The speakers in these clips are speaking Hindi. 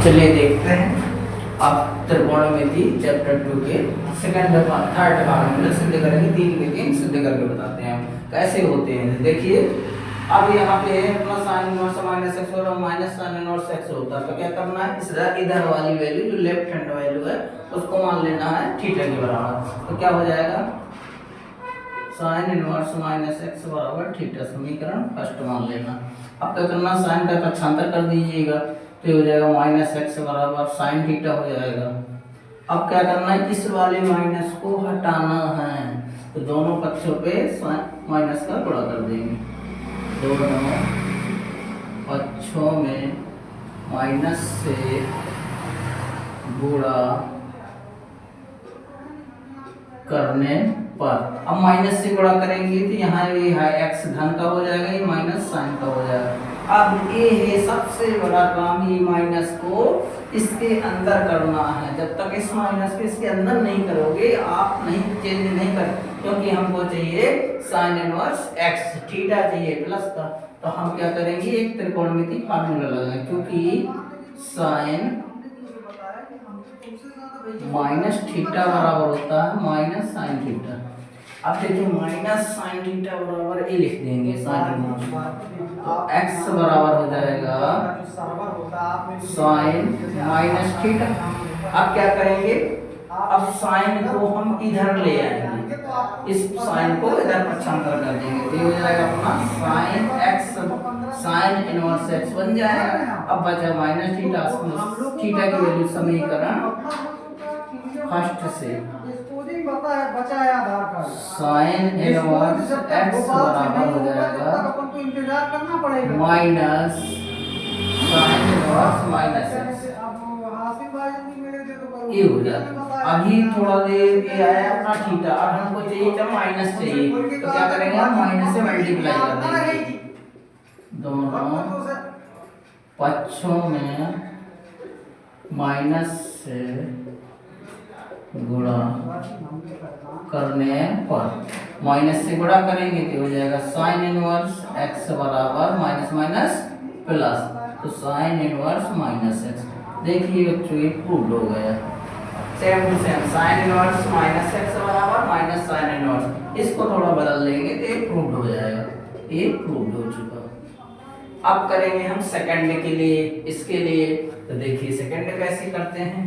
चलिए देखते हैं अब त्रिकोणमिति चैप्टर 2 के थर्ड पार्ट सिद्ध करेंगे। 3 के 3 सिद्ध करके बताते हैं कैसे होते हैं। देखिए अब यहाँ पे अपना साइन इनवर्स माइनस एक्स और माइनस साइन इनवर्स एक्स होता है, तो क्या करना है, इस इधर वाली वैल्यू जो लेफ्ट हैंड वैल्यू है उसको मान लेना है थीटा के बराबर। तो क्या हो जाएगा, साइन इनवर्स माइनस एक्स बराबर थीटा, समीकरण फर्स्ट मान लेना। अब क्या करना, साइन का पक्षांतर कर दीजिएगा तो हो जाएगा माइनस एक्स बराबर साइन थीटा हो जाएगा। अब क्या करना है, इस वाले माइनस को हटाना है, तो दोनों पक्षों पे माइनस का गुणा कर देंगे। दोनों पक्षों में माइनस से गुणा करने पर, अब माइनस से गुणा करेंगे तो यहाँ ये है एक्स धन का हो जाएगा, ये माइनस साइन का हो जाएगा। अब ये है सबसे बड़ा काम, ये माइनस को इसके अंदर करना है। जब तक इस माइनस को इसके अंदर नहीं करोगे आप नहीं चेंज नहीं कर, क्योंकि हमको चाहिए साइन इनवर्स एक्स, थीटा चाहिए प्लस का। तो हम क्या करेंगे, एक त्रिकोणमिति फार्मूला लगाएंगे, क्योंकि साइन माइनस थीटा बराबर होता है माइनस साइन थीटा। अब देखिए माइनस साइन थीटा बराबर ये लिख देंगे साइन, तो एक्स बराबर हो जाएगा साइन माइनस थीटा। अब क्या करेंगे, अब साइन को हम इधर ले आएंगे, इस साइन को इधर पक्षांतर कर देंगे, तो ये हो जाएगा अपना sine x, sign inverse x बन जाएगा। अब बचा माइनस थीटा, थीटा की वैल्यू समीकरण फर्स्ट से साइन इनवर्स एक्स बराबर हो जाएगा minus sine inverse minus x, ये हो जाएगा। अभी थोड़ा देर ये आया अपना थीटा, अब हमको चाहिए जब माइनस चाहिए, तो क्या करेंगे, हम माइनस से मल्टीप्लाई कर देंगे। दोनों पक्षों में माइनस से गुणा करने पर, माइनस से गुणा करेंगे तो हो जाएगा साइन इनवर्स एक्स बराबर माइनस माइनस प्लस, तो साइन इनवर्स माइनस एक्स। देखिए बच्चों ये प्रूव हो गया, same to same sine inverse minus x बराबर माइनस साइन इनवर्स, इसको थोड़ा बदल देंगे तो ये प्रूव हो जाएगा, ये प्रूव हो चुका। अब करेंगे हम सेकंड के लिए, इसके लिए तो देखिए सेकंड कैसे करते हैं।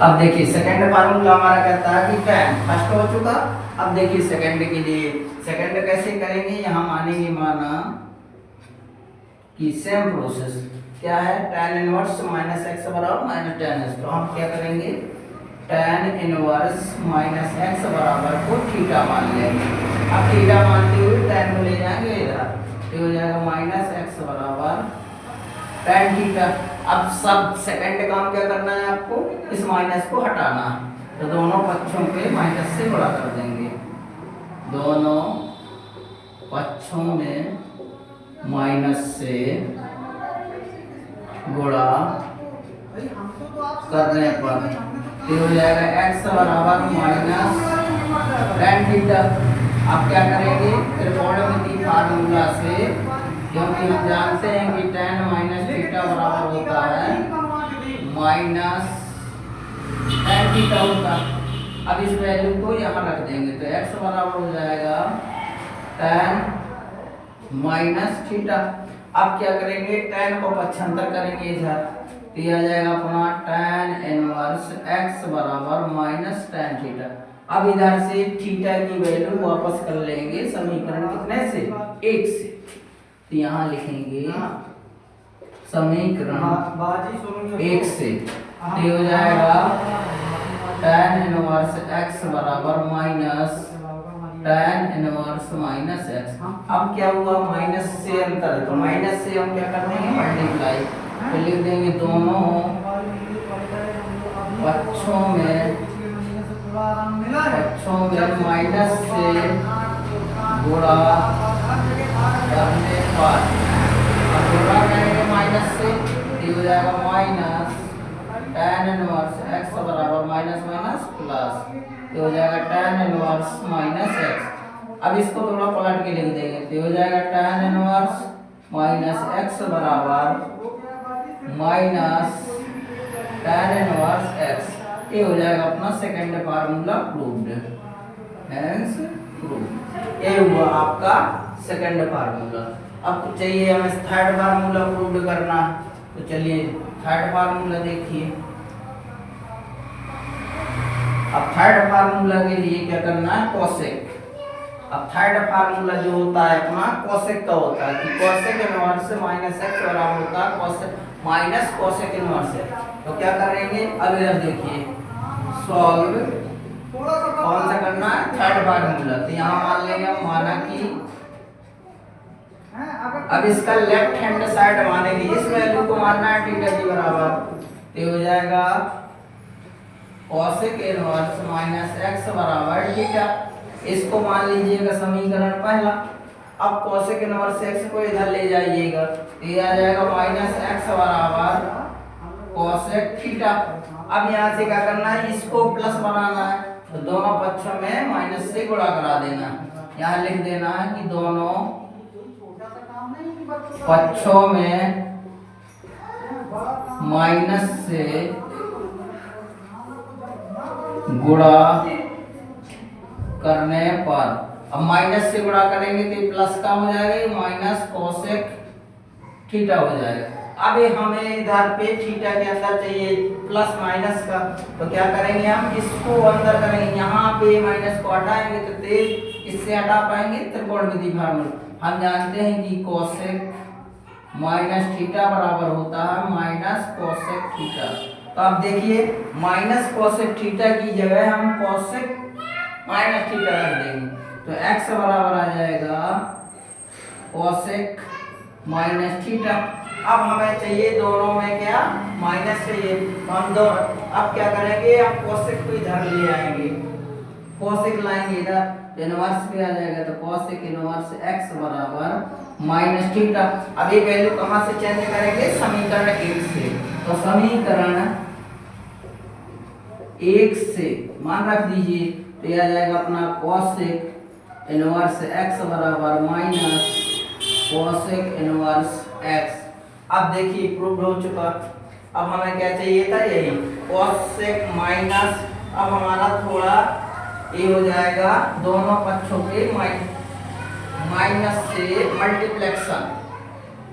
अब देखिए सेकंड फार्मूला हमारा कहता है कि tan फर्स्ट हो चुका। अब देखिए सेकंड के लिए, सेकंड कैसे करेंगे, यहाँ मानेंगे माना कि सेम प्रोसेस क्या है, tan इनवर्स माइनस एक्स बराबर माइनस tan एक्स, तो हम क्या करेंगे tan इनवर्स माइनस एक्स बराबर को थीटा मान लेंगे। अब थीटा मानते हुए tan को ले जाएंगे इधर, तो हो जाएगा माइनस एक्स बराबर tan थीटा। अब सब सेकंड काम क्या करना है, आपको इस माइनस को हटाना है, तो दोनों पक्षों पे माइनस से गुणा कर देंगे। दोनों पक्षों में माइनस से गुणा करने पर ये हो जाएगा x बराबर माइनस tan थीटा। आप क्या करेंगे, त्रिकोणमिति फार्मूला से, क्योंकि हम जानते हैं कि tan माइनस थीटा बराबर होता है माइनस tan थीटा होता है। अब इस वैल्यू को यहाँ रख देंगे, तो x बराबर हो जाएगा tan माइनस थीटा। अब क्या करेंगे, tan को पक्षांतर करेंगे इधर, तो यह आ जाएगा अपना tan इनवर्स x बराबर माइनस tan थीटा। अब इधर से थीटा की वैल्यू वापस कर लेंगे समीकरण कितने से, 1 से, तो यहाँ लिखेंगे समीकरण 1 से, तो हो जाएगा tan इनवर्स x बराबर minus tan inverse minus x. अब क्या हुआ, माइनस से अंतर है, तो माइनस से हम क्या कर देंगे मल्टीप्लाई, तो लिख देंगे दोनों पक्षों में माइनस से गुणा करने पर, गुणा करेंगे माइनस से, ये हो जाएगा माइनस tan इनवर्स x बराबर माइनस माइनस प्लस, ये हो जाएगा tan इनवर्स माइनस एक्स। अब इसको थोड़ा पलट के लिख देंगे, तो हो जाएगा tan इनवर्स माइनस एक्स बराबर माइनस tan इनवर्स एक्स। ये हो जाएगा अपना second formula proved, hence proved. ये हुआ आपका सेकंड फार्मूला। अब चाहिए हमें थर्ड फार्मूला प्रूव्ड करना, तो चलिए थर्ड फार्मूला देखिए। अब थर्ड फार्मूला के लिए क्या करना है, कोसेक। अब थर्ड फार्मूला जो होता है अपना कोसेक का होता है कि कोसेक इनवर्स माइनस एक्स बराबर होता है कोसेक माइनस कोसेक इनवर्स है। तो क्या करेंगे, अब इधर देखिए सॉल्व कौन सा करना है, थर्ड फार्मूला। तो यहाँ मान लेंगे हम माना कि अब इसका लेफ्ट हैंड साइड मानेंगे, इस वैल्यू को मानना है थीटा के बराबर। तो हो जाएगा कोसेक इनवर्स माइनस एक्स बराबर थीटा। इसको मान लीजिएगा समीकरण पहला। अब कोसेक इनवर्स एक्स को इधर ले जाइएगा, तो ये आ जाएगा माइनस एक्स बराबर कोसेक थीटा। अब यहाँ से क्या करना है, इसको प्लस बनाना है, तो दोनों पक्षों में माइनस से गुणा करा देना है। यहाँ लिख देना है कि दोनों पक्षों में माइनस से गुणा करने पर, अब माइनस से गुणा करेंगे तो प्लस का हो जाएगा, माइनस कोसेक थीटा हो जाएगा। अब हमें इधर पे थीटा के अंदर चाहिए प्लस माइनस का, तो क्या करेंगे हम इसको अंदर करेंगे, यहाँ पे माइनस को हटाएंगे तो तेज इससे हटा पाएंगे त्रिकोणमिति फार्मूला। हम जानते हैं कि कोसेक माइनस थीटा बराबर होता है माइनस कोसेक थीटा। तो अब देखिए माइनस कोसेक थीटा की जगह हम कोसेक माइनस थीटा रख देंगे, तो x बराबर आ जाएगा कोसेक माइनस थीटा। अब हमें चाहिए दोनों में क्या, माइनस चाहिए, तो हम दो अब क्या करेंगे, हम कोसेक को इधर ले आएंगे, कोसेक लाएंगे इधर, इनवर्स पे आ जाएगा, तो कोसेक इनवर्स x बराबर माइनस थीटा। अब ये वैल्यू कहाँ से चेंज करेंगे, समीकरण 1 से। तो समीकरण 1 से मान रख दीजिए, तो यह आ जाएगा अपना कोसेक इनवर्स x बराबर माइनस कोसेक इनवर्स x। अब देखिए प्रूव हो चुका। अब हमें क्या चाहिए था, यही कोसेक माइनस, अब हमारा थोड़ा ये हो जाएगा दोनों पक्षों के माइनस से मल्टीप्लेक्शन।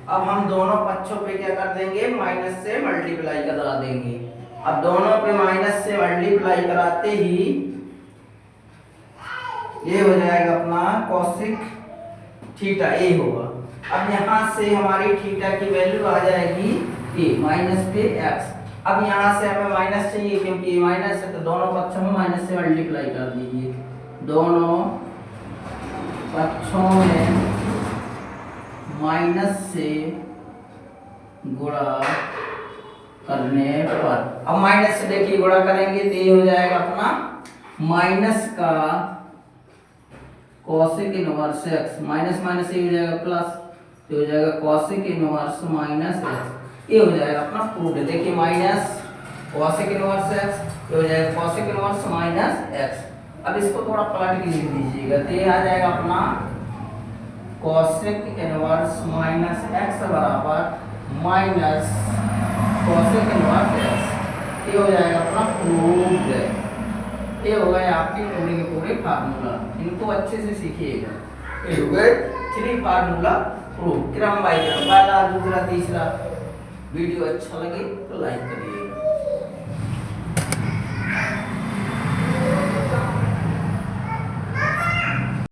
अब हम दोनों पक्षों पे क्या कर देंगे, माइनस से मल्टीप्लाई करा देंगे। अब दोनों पे माइनस से मल्टीप्लाई कराते ही ये हो जाएगा अपना कोसेक थीटा ए होगा। अब यहाँ से हमारी थीटा की वैल्यू आ जाएगी ए माइनस पे एक्स। अब यहाँ से हमें माइनस चाहिए क्योंकि माइनस है, तो दोनों पक्षों में माइनस से मल्टीप्लाई कर दीजिए। दोनों पक्षों में माइनस से गुणा करने पर, अब माइनस से देखिए गुणा करेंगे तो ये हो जाएगा अपना माइनस का cosec inverse x, minus minus ये हो जाएगा प्लस, तो हो जाएगा कोसेक इनवर्स माइनस एक्स। ये हो जाएगा अपना प्रूफ। देखिए माइनस कोसेक इनवर्स एक्स, ये हो जाएगा कोसेक इनवर्स माइनस एक्स। अब इसको थोड़ा पलट के लिख दीजिएगा, तो ये आ जाएगा अपना कोसेक इनवर्स माइनस एक्स बराबर माइनस कोसेक इनवर्स एक्स। ये हो जाएगा अपना प्रूफ। ये हो गए आपके पूरे के पूरे फार्मूला, इनको अच्छे से सीखिएगा। ये हो गए 3 फार्मूला प्रूफ, क्रम बाय क्रम, पहला दूसरा तीसरा। वीडियो अच्छा लगे तो लाइक करिए।